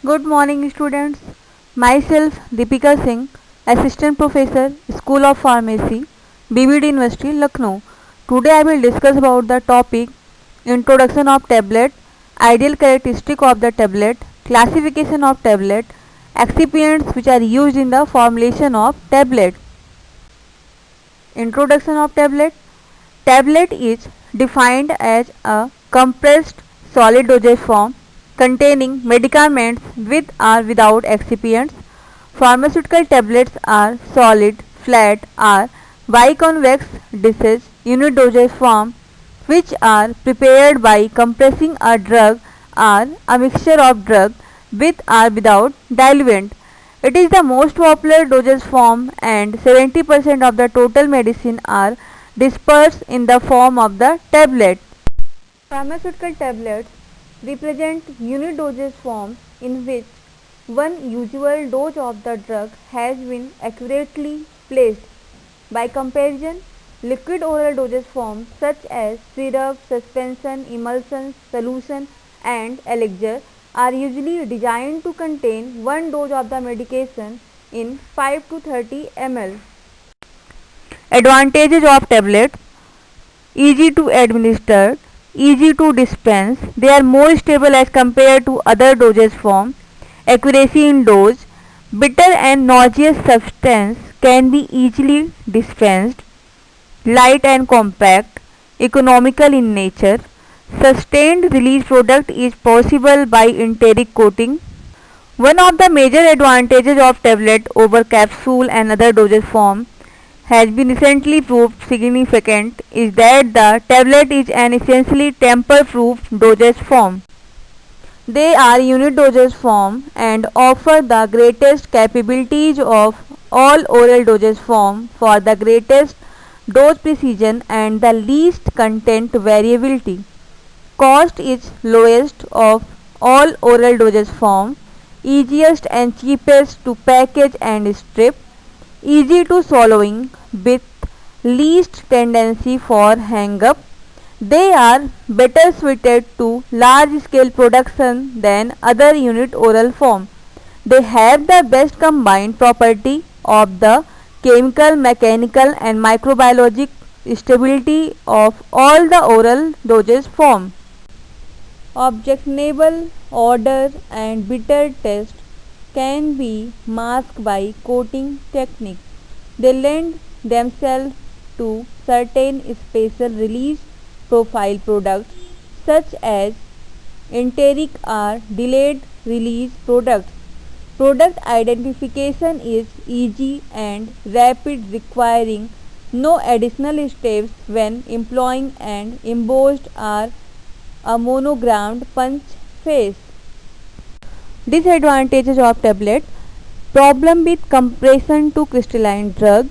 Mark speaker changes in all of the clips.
Speaker 1: Good morning, students. Myself, Deepika Singh, Assistant Professor, School of Pharmacy, BBD University, Lucknow. Today I will discuss about the topic Introduction of Tablet, Ideal Characteristic of the Tablet, Classification of Tablet, Excipients which are used in the formulation of tablet. Introduction of tablet. Tablet is defined as a compressed solid dosage form containing medicaments with or without excipients. Pharmaceutical tablets are solid, flat or biconvex dishes unit dosage form which are prepared by compressing a drug or a mixture of drug with or without diluent. It is the most popular dosage form and 70% of the total medicine are dispersed in the form of the tablet. Pharmaceutical tablets represent unit dosage forms in which one usual dose of the drug has been accurately placed. By comparison, liquid oral dosage forms such as syrup, suspension, emulsion, solution and elixir are usually designed to contain one dose of the medication in 5 to 30 ml. Advantages of tablets: easy to administer, easy to dispense, they are more stable as compared to other dosage forms, accuracy in dose, bitter and nauseous substance can be easily dispensed, light and compact, economical in nature, sustained release product is possible by enteric coating. One of the major advantages of tablet over capsule and other dosage form has been recently proved significant is that the tablet is an essentially tamper-proof dosage form. They are unit dosage form and offer the greatest capabilities of all oral dosage form for the greatest dose precision and the least content variability. Cost is lowest of all oral dosage form, easiest and cheapest to package and strip, easy to swallowing with least tendency for hang up. They are better suited to large scale production than other unit oral form. They have the best combined property of the chemical, mechanical and microbiologic stability of all the oral dosage form. Objectionable odor and bitter taste can be masked by coating technique. They lend themselves to certain special release profile products such as enteric or delayed release products. Product identification is easy and rapid, requiring no additional steps when employing an embossed or a monogrammed punch face. Disadvantages of tablet: problem with compression to crystalline drug.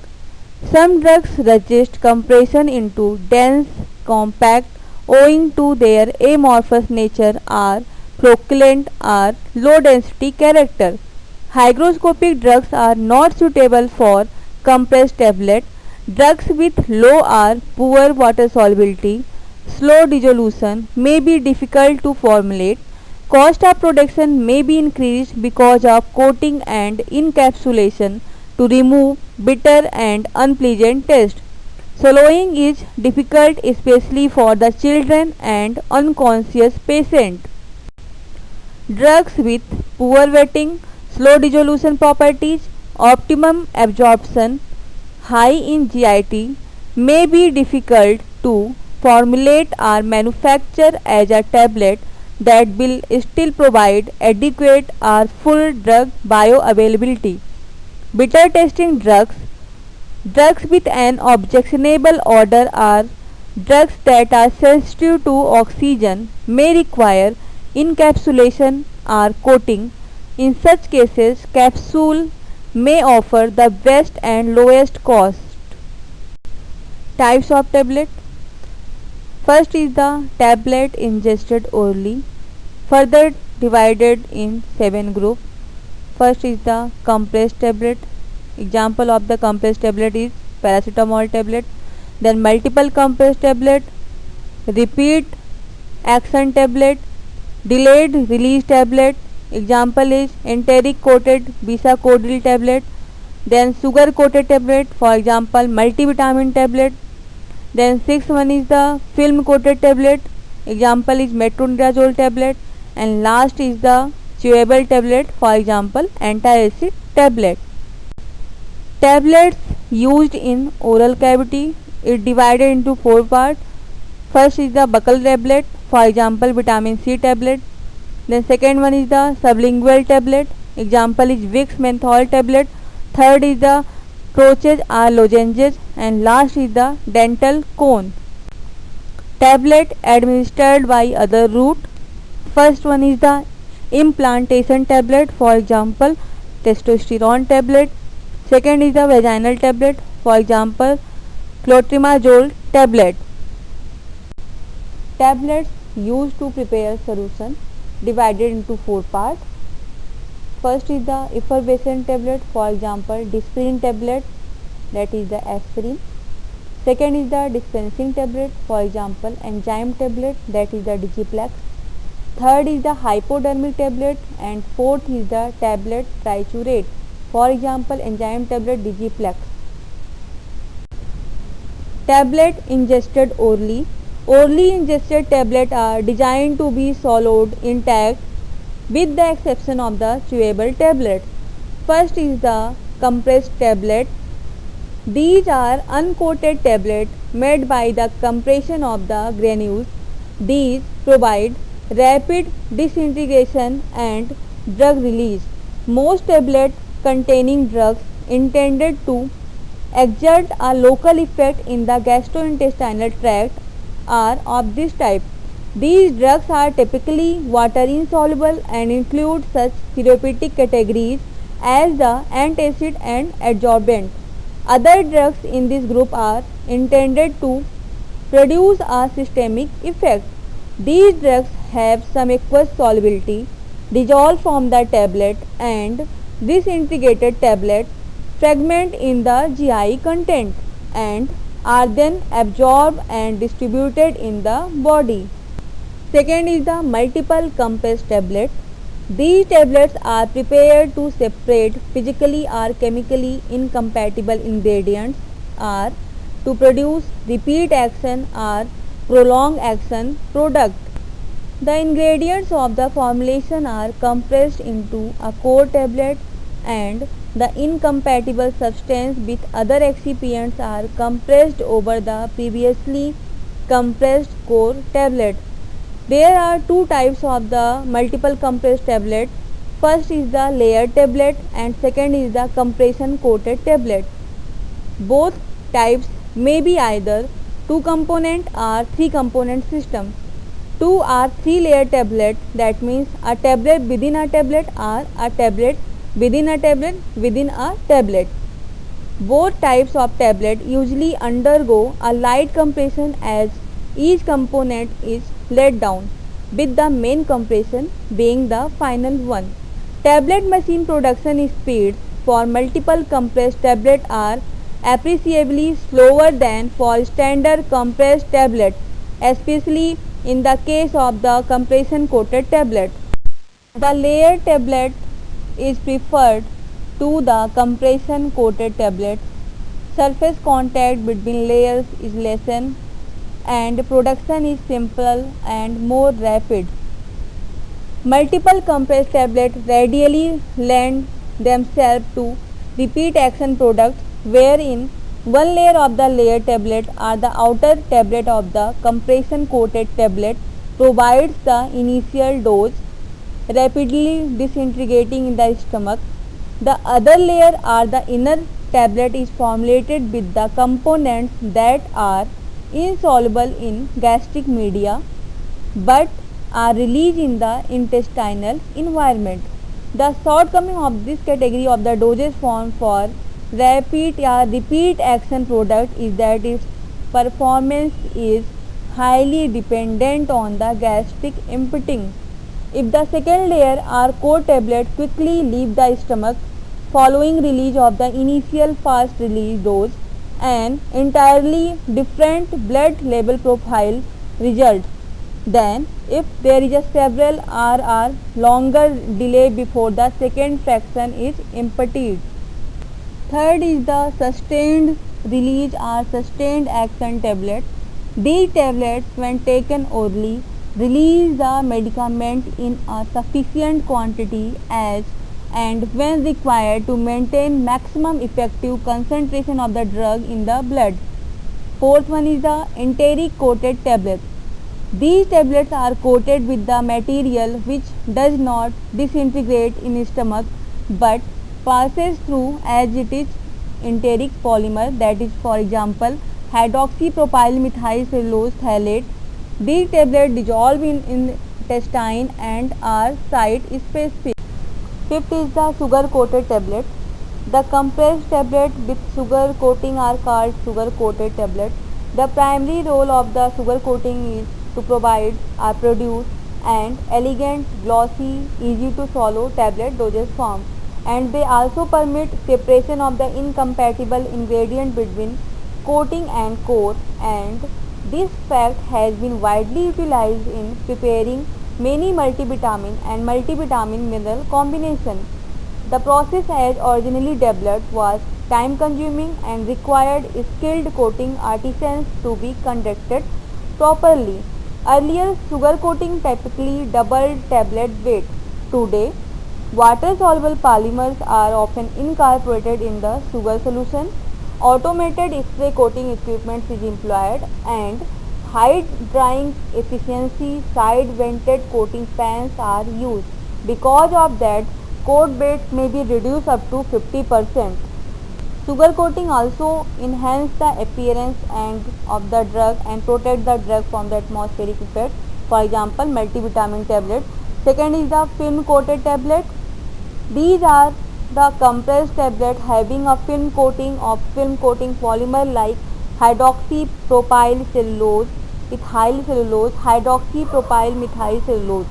Speaker 1: Some drugs resist compression into dense, compact owing to their amorphous nature or flocculent or low density character. Hygroscopic drugs are not suitable for compressed tablet. Drugs with low or poor water solubility, slow dissolution may be difficult to formulate. Cost of production may be increased because of coating and encapsulation to remove bitter and unpleasant taste. Swallowing is difficult especially for the children and unconscious patient. Drugs with poor wetting, slow dissolution properties, optimum absorption, high in GIT may be difficult to formulate or manufacture as a tablet that will still provide adequate or full drug bioavailability. Bitter tasting drugs, drugs with an objectionable odor or drugs that are sensitive to oxygen may require encapsulation or coating. In such cases, capsule may offer the best and lowest cost. Types of tablet. First is the tablet ingested orally, further divided in 7 groups. First is the compressed tablet. Example of the compressed tablet is paracetamol tablet. Then multiple compressed tablet, repeat action tablet, delayed release tablet, Example is enteric coated bisacodyl tablet. Then sugar coated tablet, for example multivitamin tablet. Then sixth one is the film coated tablet. Example is metronidazole tablet. And last is the chewable tablet, for example antacid tablet. Tablets used in oral cavity is divided into four parts. First is the buccal tablet, for example vitamin C tablet. Then second one is the sublingual tablet, example is Vicks menthol tablet. Third is the crutches or lozenges, and last is the dental cone. Tablet administered by other route. First one is the implantation tablet, for example testosterone tablet. Second is the vaginal tablet, for example clotrimazole tablet. Tablets used to prepare solution divided into four parts. First is the effervescent tablet, for example Disprin tablet, that is the aspirin. Second is the dispensing tablet, for example enzyme tablet, that is the Digiplex. Third is the hypodermic tablet, and fourth is the tablet triturate, for example enzyme tablet Digiplex. Tablet ingested orally. Orally ingested tablets are designed to be swallowed intact with the exception of the chewable tablet. First is the compressed tablet. These are uncoated tablets made by the compression of the granules. These provide rapid disintegration and drug release. Most tablets containing drugs intended to exert a local effect in the gastrointestinal tract are of this type. These drugs are typically water insoluble and include such therapeutic categories as the antacid and adsorbent. Other drugs in this group are intended to produce a systemic effect. These drugs have some aqueous solubility, dissolve from the tablet, and disintegrated tablet fragment in the GI content and are then absorbed and distributed in the body. Second is the multiple compressed tablet. These tablets are prepared to separate physically or chemically incompatible ingredients or to produce repeat action or prolonged action product. The ingredients of the formulation are compressed into a core tablet and the incompatible substance with other excipients are compressed over the previously compressed core tablet. There are two types of the multiple compressed tablet. First is the layered tablet and second is the compression coated tablet. Both types may be either 2-component or 3-component system. 2 or 3 layer tablet, that means a tablet within a tablet or a tablet within a tablet within a tablet. Both types of tablet usually undergo a light compression as each component is let down, with the main compression being the final one. Tablet machine production speeds for multiple compressed tablet are appreciably slower than for standard compressed tablet, especially in the case of the compression coated tablet. The layered tablet is preferred to the compression coated tablet. Surface contact between layers is lessened and production is simple and more rapid. Multiple compressed tablets readily lend themselves to repeat action products wherein one layer of the layered tablet or the outer tablet of the compression coated tablet provides the initial dose, rapidly disintegrating in the stomach. The other layer or the inner tablet is formulated with the components that are insoluble in gastric media but are released in the intestinal environment. The shortcoming of this category of the dosage form for rapid or repeat action product is that its performance is highly dependent on the gastric emptying. If the second layer or core tablet quickly leave the stomach following release of the initial fast release dose, an entirely different blood level profile results. Then, if there is a several hour or longer delay before the second fraction is imparted. Third is the sustained release or sustained action tablet. These tablets, when taken orally, release the medicament in a sufficient quantity as and when required to maintain maximum effective concentration of the drug in the blood. Fourth one is the enteric coated tablets. These tablets are coated with the material which does not disintegrate in stomach but passes through as it is enteric polymer, that is for example hydroxypropyl methyl cellulose phthalate. These tablets dissolve in intestine and are site specific. Fifth is the sugar coated tablet. The compressed tablet with sugar coating are called sugar coated tablet. The primary role of the sugar coating is to provide or produce an elegant, glossy, easy to swallow tablet dosage form, and they also permit separation of the incompatible ingredient between coating and core, and this fact has been widely utilized in preparing many multivitamin and multivitamin mineral combinations. The process as originally developed was time consuming and required skilled coating artisans to be conducted properly. Earlier, sugar coating typically doubled tablet weight. Today, water soluble polymers are often incorporated in the sugar solution. Automated spray coating equipment is employed and high drying efficiency side vented coating fans are used. Because of that, coat weights may be reduced up to 50%. Sugar coating also enhance the appearance and of the drug and protect the drug from the atmospheric effect. For example, multivitamin tablet. Second is the film coated tablet. These are the compressed tablet having a film coating polymer like hydroxypropyl cellulose, ethyl cellulose, hydroxypropyl methyl cellulose.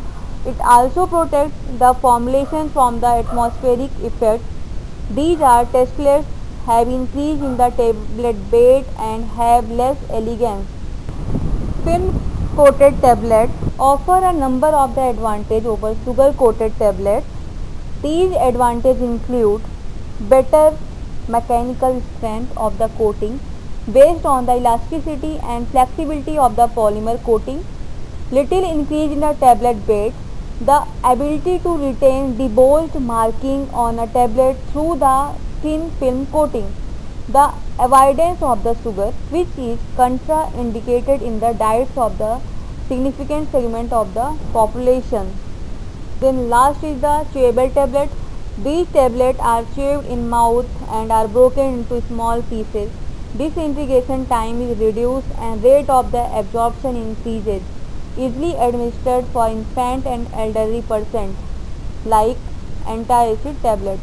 Speaker 1: It also protects the formulation from the atmospheric effect. These are tasteless, have increase in the tablet weight and have less elegance. Film coated tablets offer a number of the advantages over sugar coated tablets. These advantages include better mechanical strength of the coating based on the elasticity and flexibility of the polymer coating, little increase in the tablet weight, the ability to retain debauched marking on a tablet through the thin film coating, the avoidance of the sugar which is contraindicated in the diets of the significant segment of the population. Then last is the chewable tablet. These tablets are chewed in mouth and are broken into small pieces. Disintegration time is reduced and rate of the absorption increases. Easily administered for infant and elderly persons like antacid tablets.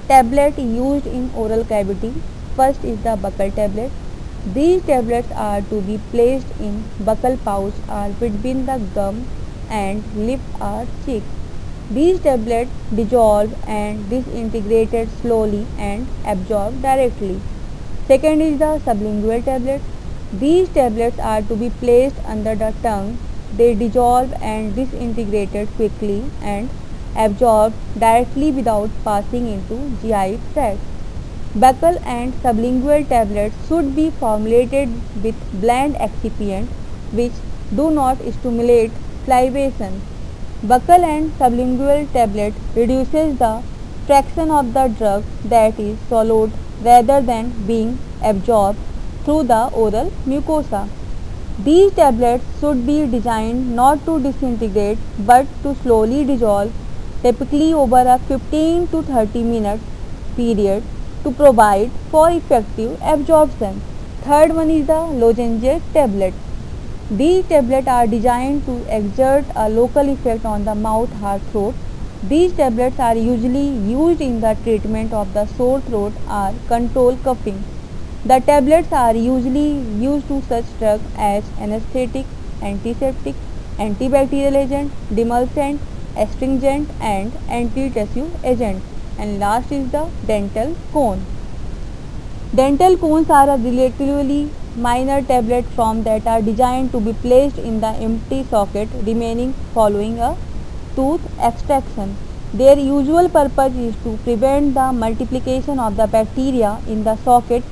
Speaker 1: Tablet used in oral cavity. First is the buccal tablet. These tablets are to be placed in buccal pouch or between the gum and lip or cheek. These tablets dissolve and disintegrated slowly and absorb directly. Second is the sublingual tablet. These tablets are to be placed under the tongue. They dissolve and disintegrated quickly and absorbed directly without passing into GI tract. Buccal and sublingual tablets should be formulated with bland excipient which do not stimulate salivation. Buccal and sublingual tablet reduces the fraction of the drug that is swallowed rather than being absorbed through the oral mucosa. These tablets should be designed not to disintegrate but to slowly dissolve, typically over a 15 to 30 minutes period to provide for effective absorption. Third one is the lozenge tablet. These tablets are designed to exert a local effect on the mouth or throat. These tablets are usually used in the treatment of the sore throat or control coughing. The tablets are usually used to such drugs as anesthetic, antiseptic, antibacterial agent, demulcent, astringent and antitussive agent. And last is the dental cone. Dental cones are a relatively minor tablet form that are designed to be placed in the empty socket remaining following a tooth extraction. Their usual purpose is to prevent the multiplication of the bacteria in the socket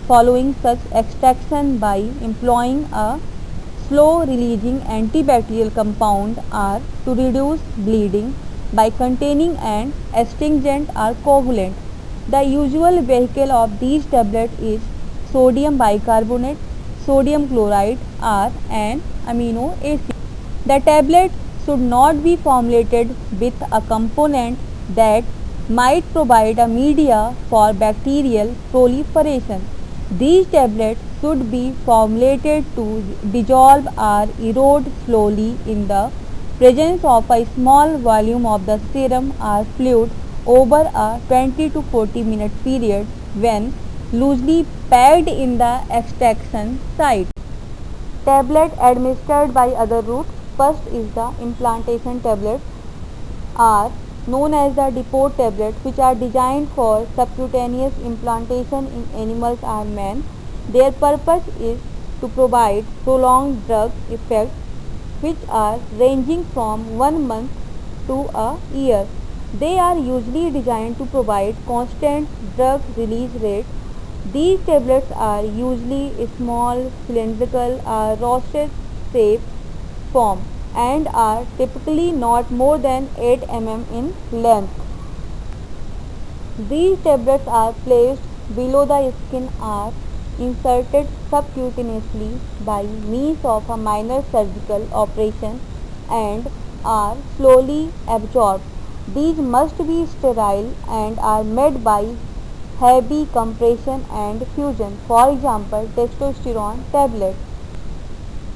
Speaker 1: following such extraction by employing a slow releasing antibacterial compound or to reduce bleeding by containing an astringent or coagulant. The usual vehicle of these tablets is sodium bicarbonate, sodium chloride or an amino acid. The tablet should not be formulated with a component that might provide a media for bacterial proliferation. These tablets should be formulated to dissolve or erode slowly in the presence of a small volume of the serum or fluid over a 20 to 40 minute period when loosely packed in the extraction site. Tablet administered by other routes. First is the implantation tablets are known as the depot tablets, which are designed for subcutaneous implantation in animals or men. Their purpose is to provide prolonged drug effects which are ranging from 1 month to a year. They are usually designed to provide constant drug release rate. These tablets are usually small, cylindrical or roasted shape form and are typically not more than 8 mm in length. These tablets are placed below the skin or inserted subcutaneously by means of a minor surgical operation and are slowly absorbed. These must be sterile and are made by heavy compression and fusion, for example testosterone tablets.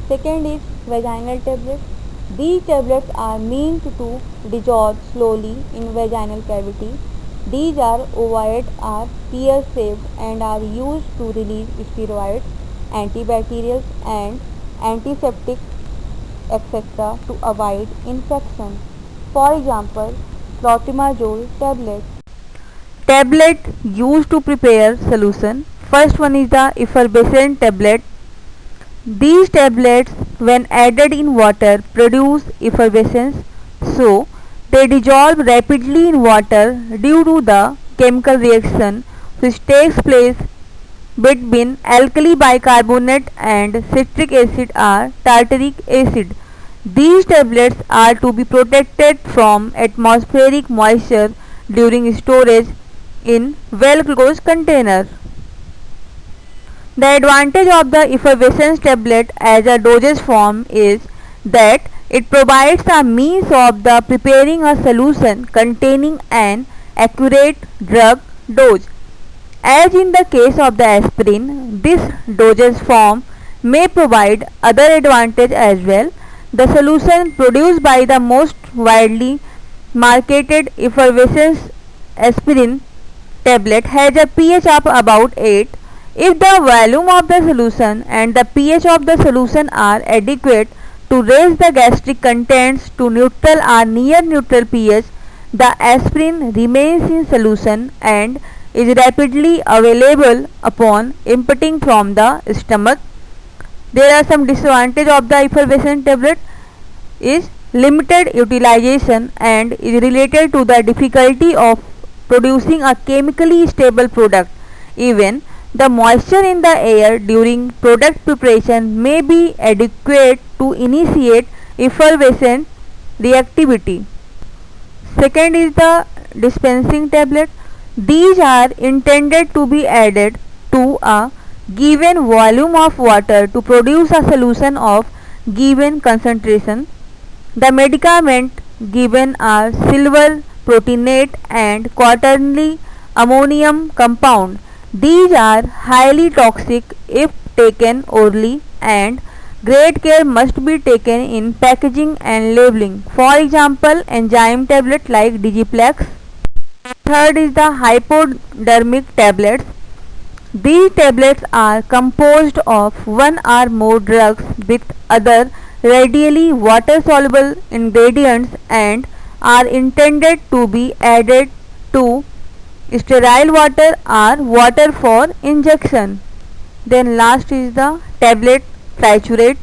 Speaker 1: Second is vaginal tablets. These tablets are meant to dissolve slowly in vaginal cavity. These are ovoid or pear-shaped and are used to release steroids, antibacterials and antiseptics etc. to avoid infection. For example, clotrimazole tablets. Tablet used to prepare solution. First one is the effervescent tablet. These tablets when added in water produce effervescence, so they dissolve rapidly in water due to the chemical reaction which takes place between alkali bicarbonate and citric acid or tartaric acid. These tablets are to be protected from atmospheric moisture during storage in well-closed container. The advantage of the effervescence tablet as a dosage form is that it provides a means of the preparing a solution containing an accurate drug dose. As in the case of the aspirin, this dosage form may provide other advantage as well. The solution produced by the most widely marketed effervescence aspirin tablet has a pH of about 8. If the volume of the solution and the pH of the solution are adequate to raise the gastric contents to neutral or near neutral pH, the aspirin remains in solution and is rapidly available upon emptying from the stomach. There are some disadvantages of the effervescent tablet is limited utilization and is related to the difficulty of producing a chemically stable product. Even the moisture in the air during product preparation may be adequate to initiate effervescent reactivity. Second is the dispensing tablet. These are intended to be added to a given volume of water to produce a solution of given concentration. The medicament given are silver proteinate and quaternary ammonium compound. These are highly toxic if taken orally and great care must be taken in packaging and labeling. For example, enzyme tablets like Digiplex. Third is the hypodermic tablets. These tablets are composed of one or more drugs with other readily water-soluble ingredients and are intended to be added to sterile water or water for injection. Then last is the tablet triturate.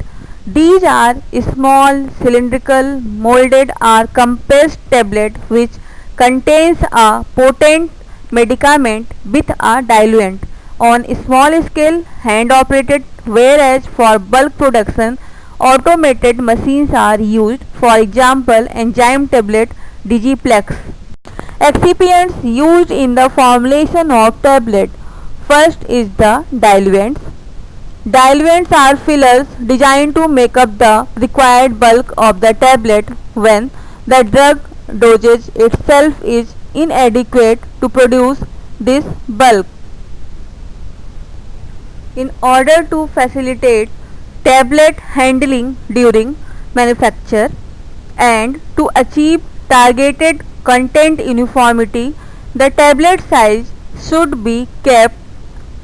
Speaker 1: These are small cylindrical molded or compressed tablet which contains a potent medicament with a diluent on small scale hand operated, whereas for bulk production automated machines are used, for example enzyme tablet Digiplex. Excipients used in the formulation of tablet. First is the diluents. Diluents are fillers designed to make up the required bulk of the tablet when the drug dosage itself is inadequate to produce this bulk. In order to facilitate tablet handling during manufacture and to achieve targeted content uniformity, the tablet size should be kept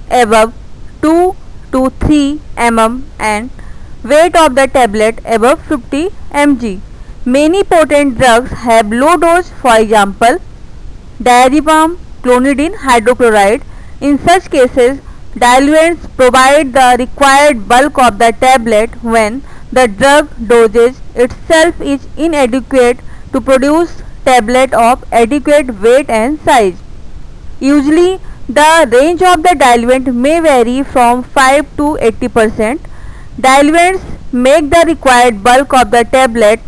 Speaker 1: above 2 to 3 mm and weight of the tablet above 50 mg. Many potent drugs have low dose, for example diazepam, clonidine hydrochloride. In such cases, diluents provide the required bulk of the tablet when the drug dosage itself is inadequate to produce tablet of adequate weight and size. Usually, the range of the diluent may vary from 5 to 80%. Diluents make the required bulk of the tablet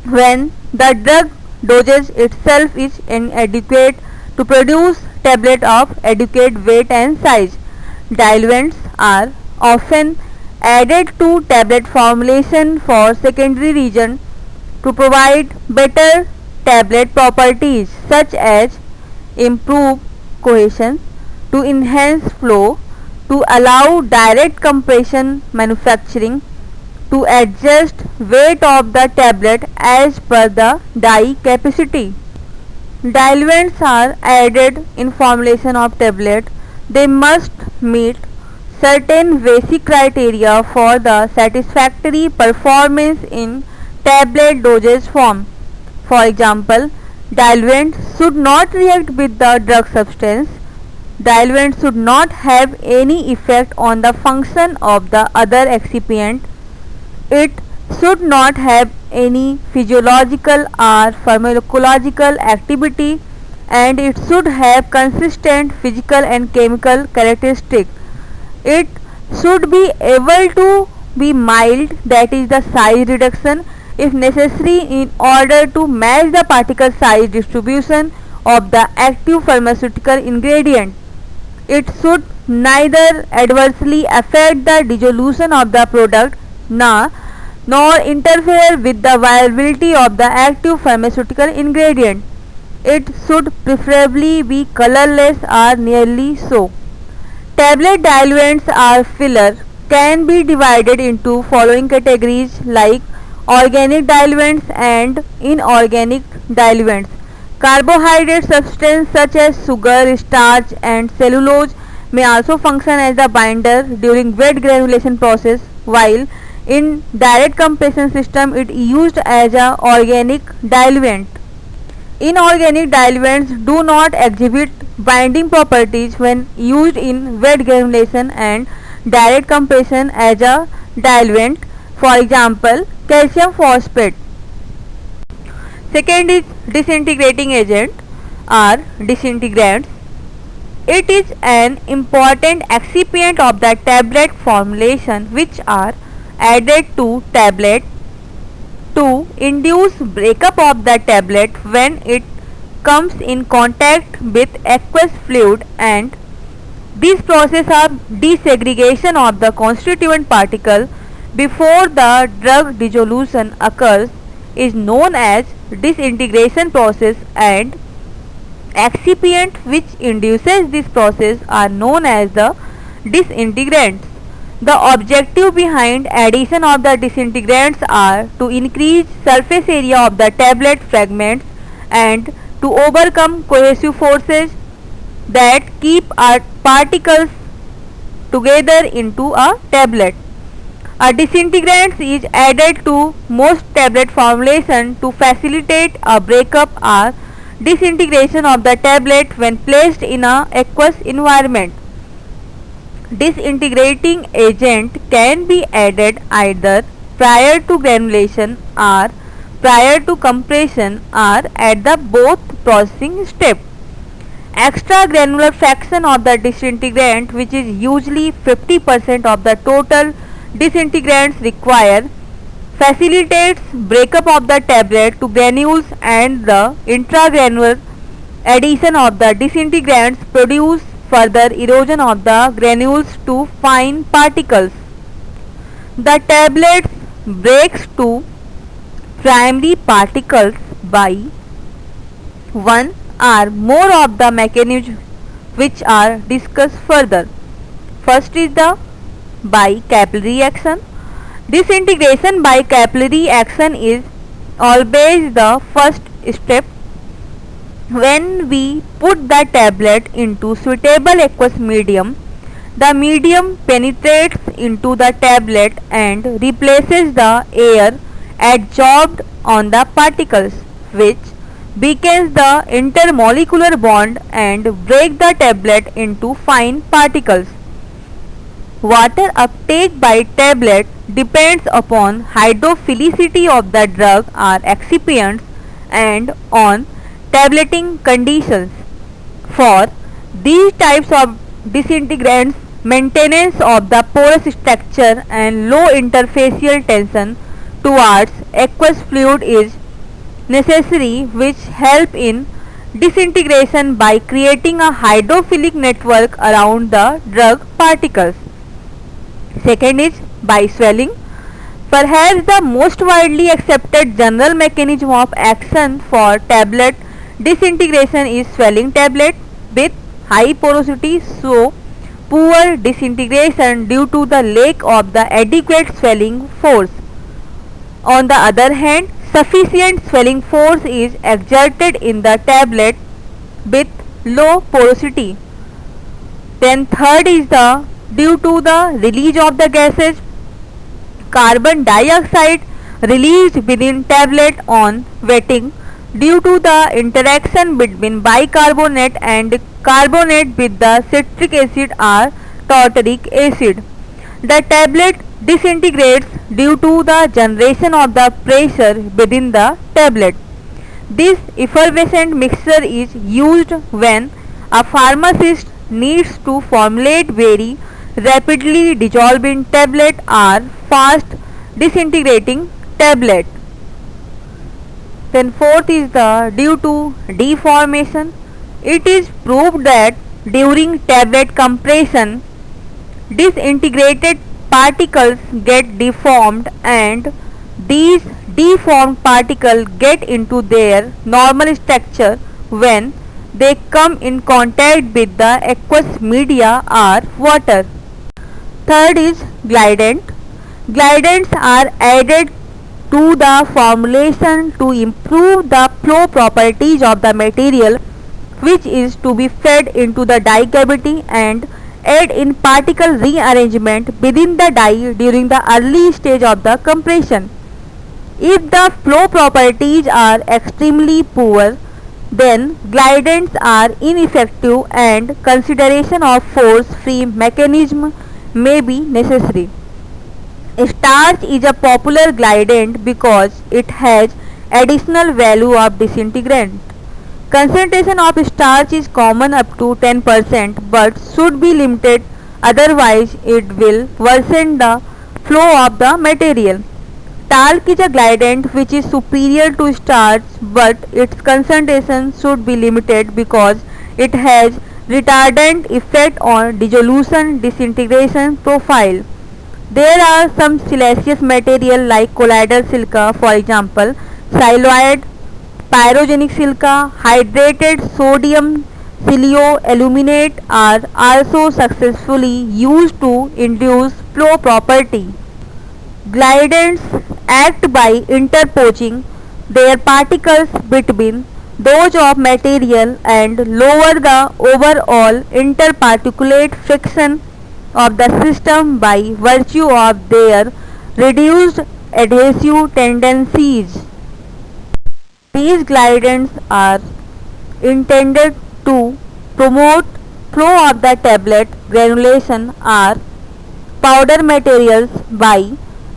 Speaker 1: when the drug dosage itself is inadequate to produce tablet of adequate weight and size. Diluents are often added to tablet formulation for secondary reason to provide better tablet properties such as improve cohesion, to enhance flow, to allow direct compression manufacturing, to adjust weight of the tablet as per the dye capacity. Diluents are added in formulation of tablet. They must meet certain basic criteria for the satisfactory performance in tablet dosage form. For example, diluent should not react with the drug substance. Diluent should not have any effect on the function of the other excipient. It should not have any physiological or pharmacological activity, and it should have consistent physical and chemical characteristics. It should be able to be mild, that is the size reduction, if necessary in order to match the particle size distribution of the active pharmaceutical ingredient. It should neither adversely affect the dissolution of the product nor interfere with the viability of the active pharmaceutical ingredient. It should preferably be colorless or nearly so. Tablet diluents or filler can be divided into following categories like organic diluents and inorganic diluents. Carbohydrate substance such as sugar, starch and cellulose may also function as the binder during wet granulation process, while in direct compression system it is used as a organic diluent. Inorganic diluents do not exhibit binding properties when used in wet granulation and direct compression as a diluent, for example calcium phosphate. Second is disintegrating agent or disintegrants. It is an important excipient of the tablet formulation which are added to tablet to induce breakup of the tablet when it comes in contact with aqueous fluid, and this process of desegregation of the constituent particle before the drug dissolution occurs is known as disintegration process, and excipient which induces this process are known as the disintegrants. The objective behind addition of the disintegrants are to increase surface area of the tablet fragments and to overcome cohesive forces that keep our particles together into a tablet. A disintegrant is added to most tablet formulation to facilitate a breakup or disintegration of the tablet when placed in a aqueous environment. disintegrating agent can be added either prior to granulation or prior to compression or at the both processing step. Extra granular fraction of the disintegrant, which is usually 50% of the total disintegrants required, facilitates breakup of the tablet to granules, and the intragranular addition of the disintegrants produce further erosion of the granules to fine particles. The tablet breaks to primary particles by one or more of the mechanisms which are discussed further. First is the by capillary action. Disintegration by capillary action is always the first step. When we put the tablet into suitable aqueous medium, the medium penetrates into the tablet and replaces the air adsorbed on the particles, which weakens the intermolecular bond and break the tablet into fine particles. Water uptake by tablet depends upon hydrophilicity of the drug or excipients and on tableting conditions. For these types of disintegrants, maintenance of the porous structure and low interfacial tension towards aqueous fluid is necessary, which help in disintegration by creating a hydrophilic network around the drug particles. Second is by swelling. Perhaps the most widely accepted general mechanism of action for tablet disintegration is swelling tablet with high porosity, so poor disintegration due to the lack of the adequate swelling force. On the other hand, sufficient swelling force is exerted in the tablet with low porosity. Then third is the due to the release of the gases carbon dioxide released within tablet on wetting due to the interaction between bicarbonate and carbonate with the citric acid or tartaric acid. The tablet disintegrates due to the generation of the pressure within the tablet. This effervescent mixture is used when a pharmacist needs to formulate very rapidly dissolving tablet or fast disintegrating tablet. Then fourth is the due to deformation. It is proved that during tablet compression, disintegrated particles get deformed, and these deformed particles get into their normal structure when they come in contact with the aqueous media or water. Third is glidant. Glidants are added to the formulation to improve the flow properties of the material, which is to be fed into the die cavity and aid in particle rearrangement within the die during the early stage of the compression. If the flow properties are extremely poor, then glidants are ineffective and consideration of force-free mechanism may be necessary. Starch is a popular glidant because it has additional value of disintegrant. Concentration of starch is common up to 10% but should be limited, otherwise it will worsen the flow of the material. Talc is a glidant which is superior to starch, but its concentration should be limited because it has retardant effect on dissolution disintegration profile. There are some siliceous material like colloidal silica, for example, siloid, pyrogenic silica, hydrated sodium silioaluminate are also successfully used to induce flow property. Glidants act by interposing their particles between those of material and lower the overall interparticulate friction of the system by virtue of their reduced adhesive tendencies. These glidants are intended to promote flow of the tablet granulation or powder materials by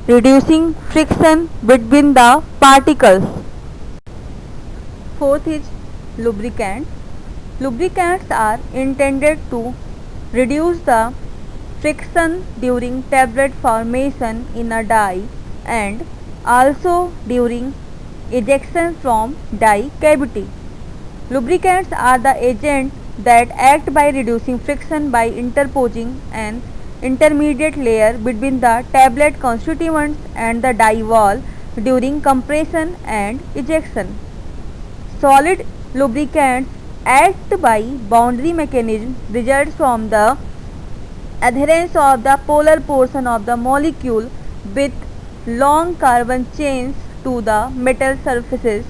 Speaker 1: reducing friction between the particles. Fourth is lubricants. Lubricants are intended to reduce the friction during tablet formation in a die and also during ejection from die cavity. Lubricants are the agents that act by reducing friction by interposing an intermediate layer between the tablet constituents and the die wall during compression and ejection. Solid lubricants act by boundary mechanism results from the adherence of the polar portion of the molecule with long carbon chains to the metal surfaces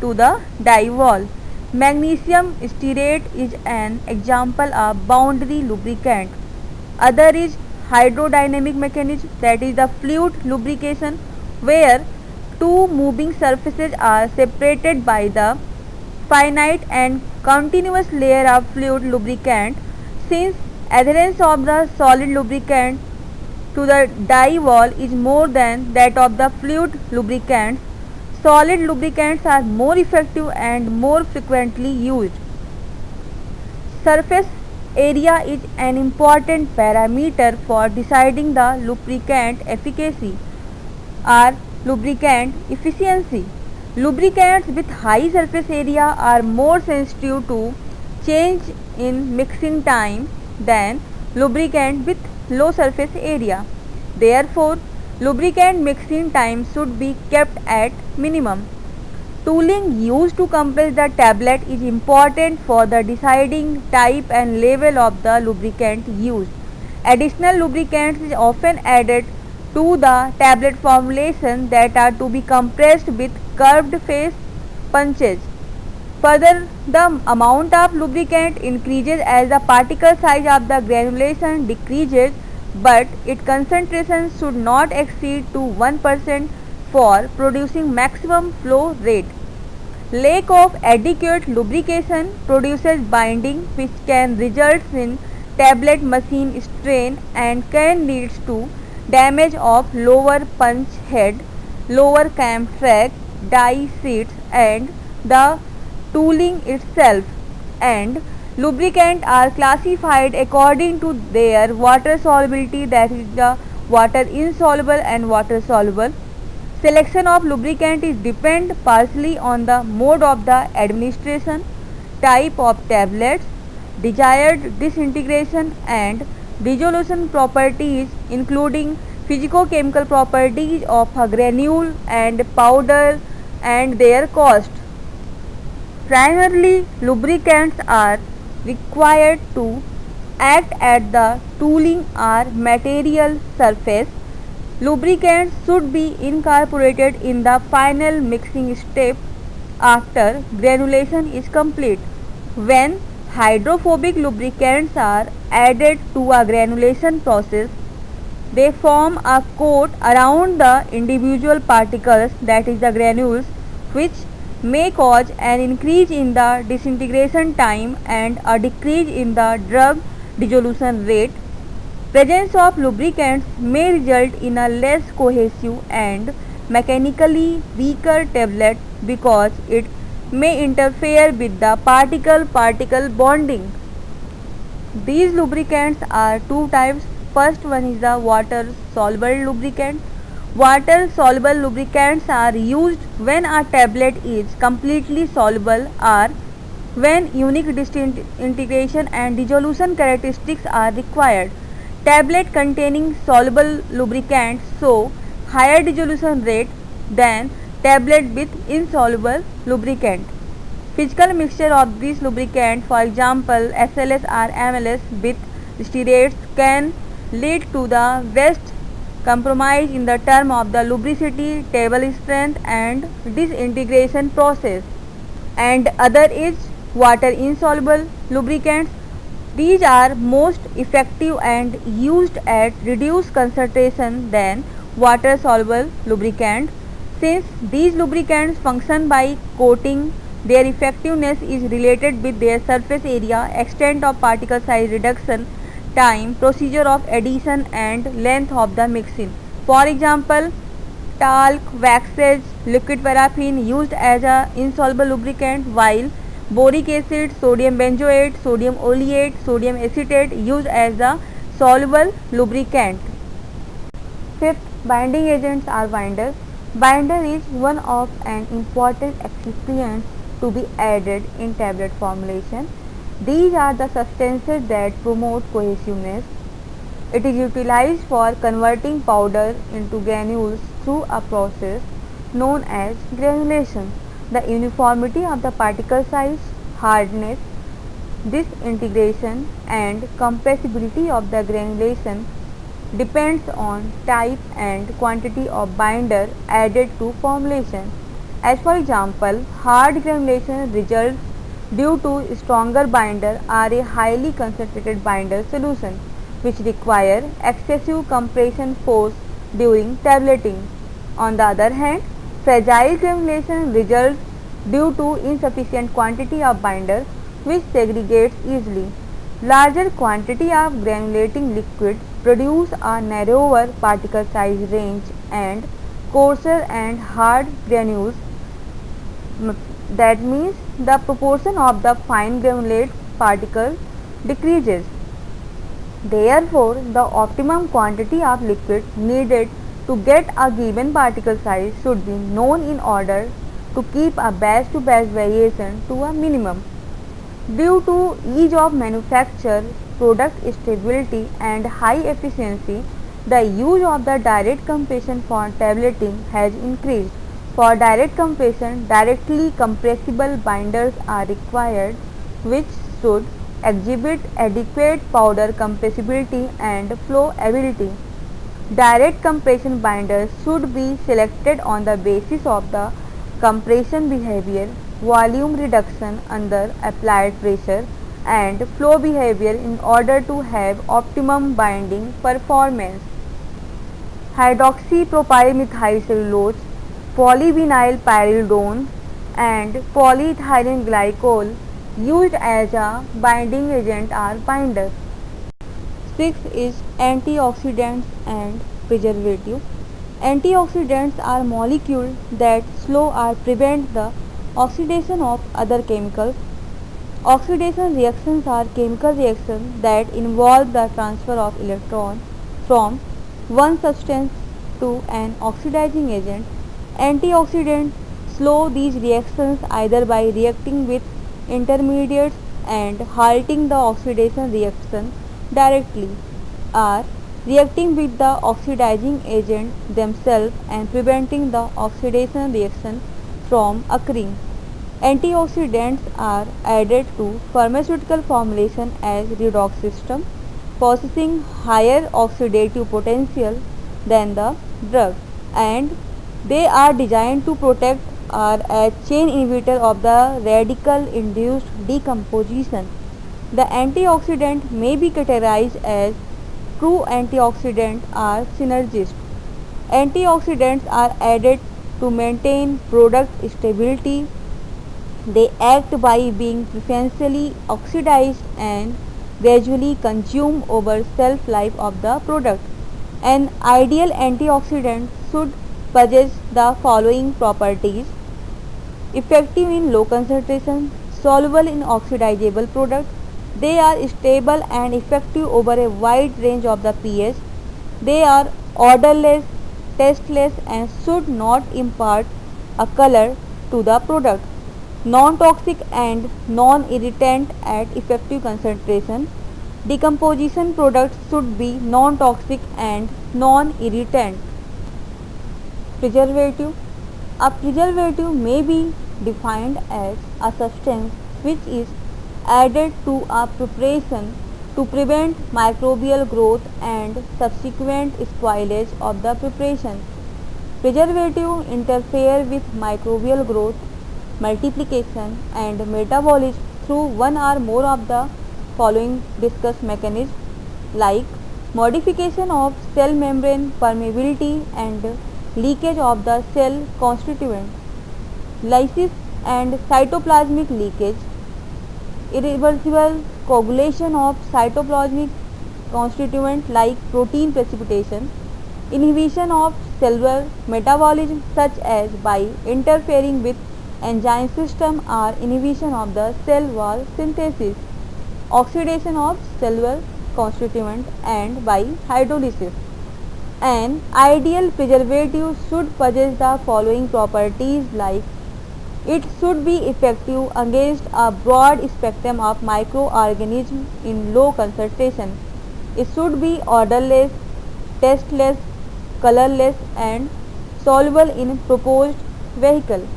Speaker 1: to the die wall. Magnesium stearate is an example of boundary lubricant. Other is hydrodynamic mechanism, that is the fluid lubrication, where two moving surfaces are separated by the finite and continuous layer of fluid lubricant. Since adherence of the solid lubricant to the die wall is more than that of the fluid lubricants, solid lubricants are more effective and more frequently used. Surface area is an important parameter for deciding the lubricant efficacy or lubricant efficiency. Lubricants with high surface area are more sensitive to change in mixing time than lubricant with low surface area. Therefore, lubricant mixing time should be kept at minimum. Tooling used to compress the tablet is important for the deciding type and level of the lubricant used. Additional lubricants is often added to the tablet formulation that are to be compressed with curved face punches. Further, the amount of lubricant increases as the particle size of the granulation decreases, but its concentration should not exceed to 1% for producing maximum flow rate. Lack of adequate lubrication produces binding, which can result in tablet machine strain and can lead to damage of lower punch head, lower cam track, die sheets and the tooling itself. And lubricants are classified according to their water solubility, that is the water insoluble and water soluble. Selection of lubricant is depend partially on the mode of the administration, type of tablets, desired disintegration and dissolution properties, including physicochemical properties of a granule and powder and their cost. Primarily, lubricants are required to act at the tooling or material surface. Lubricants should be incorporated in the final mixing step after granulation is complete. When hydrophobic lubricants are added to a granulation process, they form a coat around the individual particles, that is the granules, which may cause an increase in the disintegration time and a decrease in the drug dissolution rate. Presence of lubricants may result in a less cohesive and mechanically weaker tablet because it may interfere with the particle-particle bonding. These lubricants are two types. First one is the water-soluble lubricant. Water-soluble lubricants are used when a tablet is completely soluble or when unique disintegration and dissolution characteristics are required. Tablet containing soluble lubricants show higher dissolution rate than tablet with insoluble lubricant. Physical mixture of these lubricants, for example SLS or MLS with stearates, can lead to the best compromise in the term of the lubricity, table strength and disintegration process. And other is water insoluble lubricants. These are most effective and used at reduced concentration than water soluble lubricants. Since these lubricants function by coating Their effectiveness is related with their surface area, extent of particle size reduction, time, procedure of addition and length of the mixing. For example, talc, waxes, liquid paraffin used as a insoluble lubricant, while boric acid, sodium benzoate, sodium oleate, sodium acetate used as a soluble lubricant. Fifth, binding agents are binders. Binder is one of an important excipient to be added in tablet formulation. These are the substances that promote cohesiveness. It is utilized for converting powder into granules through a process known as granulation. The uniformity of the particle size, hardness, disintegration and compressibility of the granulation depends on type and quantity of binder added to formulation. As for example, hard granulation results due to stronger binder are a highly concentrated binder solution which require excessive compression force during tableting. On the other hand, fragile granulation results due to insufficient quantity of binder which segregates easily. Larger quantity of granulating liquid produce a narrower particle size range and coarser and hard granules. That means the proportion of the fine granulate particles decreases. Therefore, the optimum quantity of liquid needed to get a given particle size should be known in order to keep a batch to batch variation to a minimum. Due to ease of manufacture, product stability and high efficiency, the use of the direct compression for tableting has increased. For direct compression, directly compressible binders are required which should exhibit adequate powder compressibility and flowability. Direct compression binders should be selected on the basis of the compression behavior, volume reduction under applied pressure and flow behavior in order to have optimum binding performance. Hydroxypropylmethyl cellulose, polyvinyl pyridone and polyethylene glycol used as a binding agent are binders. Sixth is antioxidants and preservative. Antioxidants are molecules that slow or prevent the oxidation of other chemicals. Oxidation reactions are chemical reactions that involve the transfer of electrons from one substance to an oxidizing agent. Antioxidants slow these reactions either by reacting with intermediates and halting the oxidation reaction directly, or reacting with the oxidizing agent themselves and preventing the oxidation reaction from occurring. Antioxidants are added to pharmaceutical formulation as redox system, possessing higher oxidative potential than the drug, and they are designed to protect or a chain inhibitor of the radical induced decomposition. The antioxidant may be categorized as true antioxidant or synergist. Antioxidants are added to maintain product stability. They act by being preferentially oxidized and gradually consumed over shelf life of the product. An ideal antioxidant should possess the following properties: effective in low concentration, soluble in oxidizable products, they are stable and effective over a wide range of the pH, they are odorless, tasteless and should not impart a color to the product, non-toxic and non-irritant at effective concentration. Decomposition products should be non-toxic and non-irritant. Preservative. A preservative may be defined as a substance which is added to a preparation to prevent microbial growth and subsequent spoilage of the preparation. Preservative interfere with microbial growth, multiplication and metabolism through one or more of the following discussed mechanisms, like modification of cell membrane permeability and leakage of the cell constituent, lysis and cytoplasmic leakage, irreversible coagulation of cytoplasmic constituents like protein precipitation, inhibition of cellular metabolism such as by interfering with enzyme system or inhibition of the cell wall synthesis, oxidation of cellular constituent and by hydrolysis. An ideal preservative should possess the following properties like it should be effective against a broad spectrum of microorganisms in low concentration. It should be odorless, tasteless, colorless and soluble in proposed vehicle.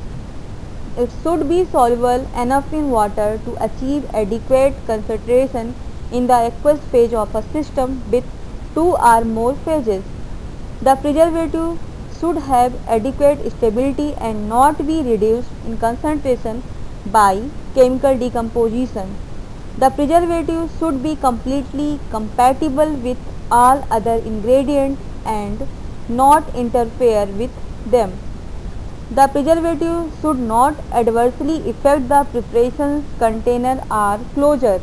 Speaker 1: It should be soluble enough in water to achieve adequate concentration in the aqueous phase of a system with two or more phases. The preservative should have adequate stability and not be reduced in concentration by chemical decomposition. The preservative should be completely compatible with all other ingredients and not interfere with them. The preservative should not adversely affect the preparation's container or closure.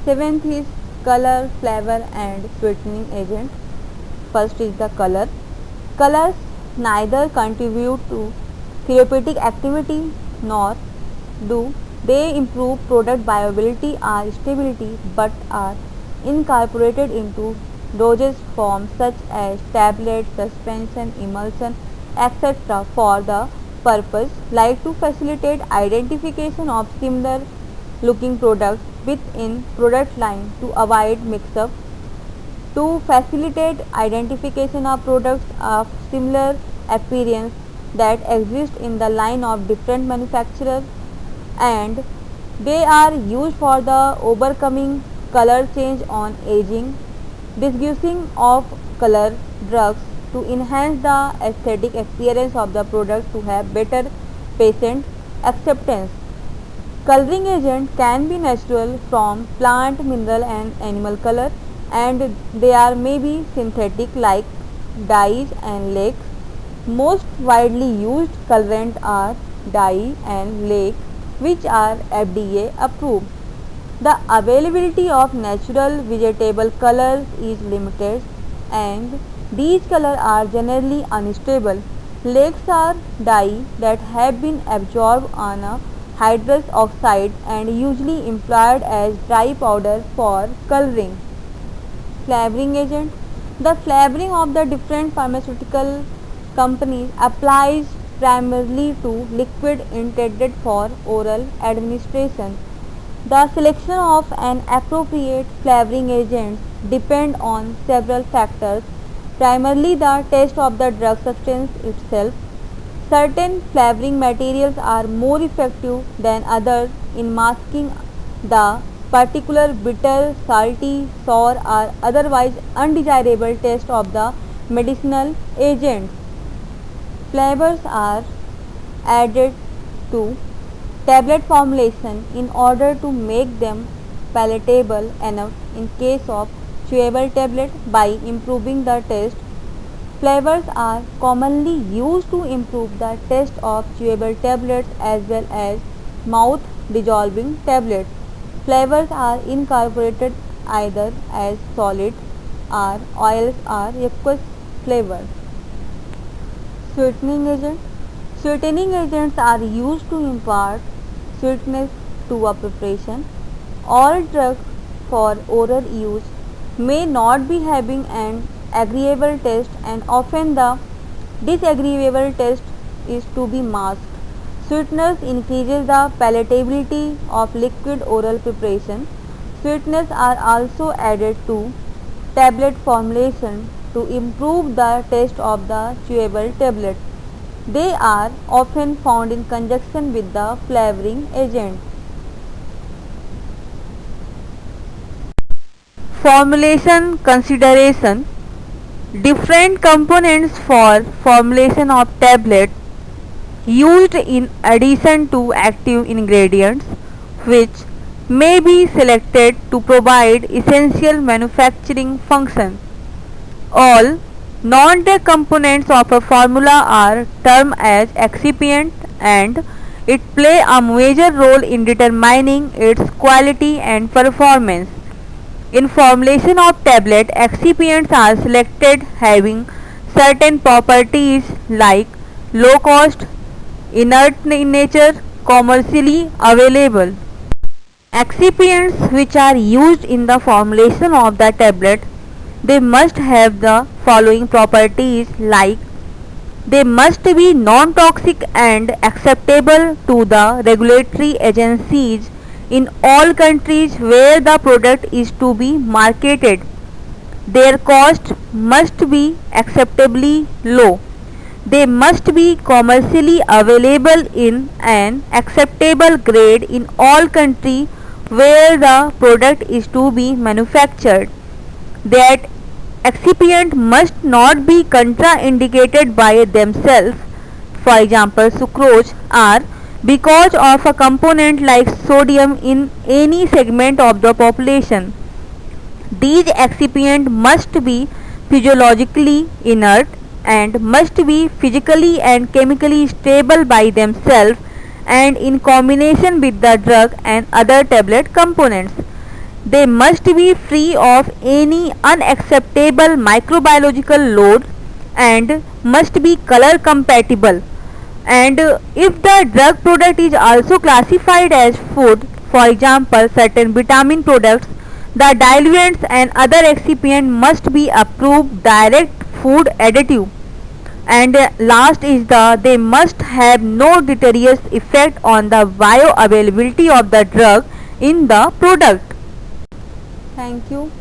Speaker 1: Seventh is color, flavor and sweetening agent. First is the color. Colors neither contribute to therapeutic activity nor do they improve product viability or stability but are incorporated into dosage forms such as tablets, suspension, emulsion, etc. for the purpose like to facilitate identification of similar looking products within product line to avoid mix-up, to facilitate identification of products of similar appearance that exist in the line of different manufacturers, and they are used for the overcoming color change on aging, disguising of color drugs to enhance the aesthetic appearance of the product to have better patient acceptance. Coloring agent can be natural from plant, mineral and animal color, and they are maybe synthetic like dyes and lakes. Most widely used colorant are dye and lake, which are FDA approved. The availability of natural vegetable colors is limited and these colors are generally unstable. Lakes are dye that have been absorbed on a hydrous oxide and usually employed as dry powder for coloring. Flavoring agent. The flavoring of the different pharmaceutical companies applies primarily to liquid intended for oral administration. The selection of an appropriate flavoring agent depend on several factors, primarily the taste of the drug substance itself. Certain flavoring materials are more effective than others in masking the particular bitter, salty, sour or otherwise undesirable taste of the medicinal agents. Flavors are added to tablet formulation in order to make them palatable enough in case of chewable tablet by improving the taste. Flavors are commonly used to improve the taste of chewable tablets as well as mouth dissolving tablets. Flavors are incorporated either as solids or oils or aqueous flavor. Sweetening agent. Sweetening agents are used to impart sweetness to a preparation. All drugs for oral use may not be having an agreeable taste and often the disagreeable taste is to be masked. Sweetness increases the palatability of liquid oral preparation. Sweeteners are also added to tablet formulation to improve the taste of the chewable tablet. They are often found in conjunction with the flavoring agent. Formulation consideration. Different components for formulation of tablets used in addition to active ingredients which may be selected to provide essential manufacturing function. All non-drug components of a formula are termed as excipient and it play a major role in determining its quality and performance. In formulation of tablet, excipients are selected having certain properties like low cost, inert in nature, commercially available. Excipients which are used in the formulation of the tablet, they must have the following properties like they must be non-toxic and acceptable to the regulatory agencies in all countries where the product is to be marketed. Their cost must be acceptably low. They must be commercially available in an acceptable grade in all countries where the product is to be manufactured. That excipient must not be contraindicated by themselves, for example sucrose, or because of a component like sodium in any segment of the population. These excipients must be physiologically inert and must be physically and chemically stable by themselves and in combination with the drug and other tablet components. They must be free of any unacceptable microbiological load and must be color compatible. And if the drug product is also classified as food, for example certain vitamin products, the diluents and other excipients must be approved direct food additive. And last is they must have no deleterious effect on the bioavailability of the drug in the product. Thank you.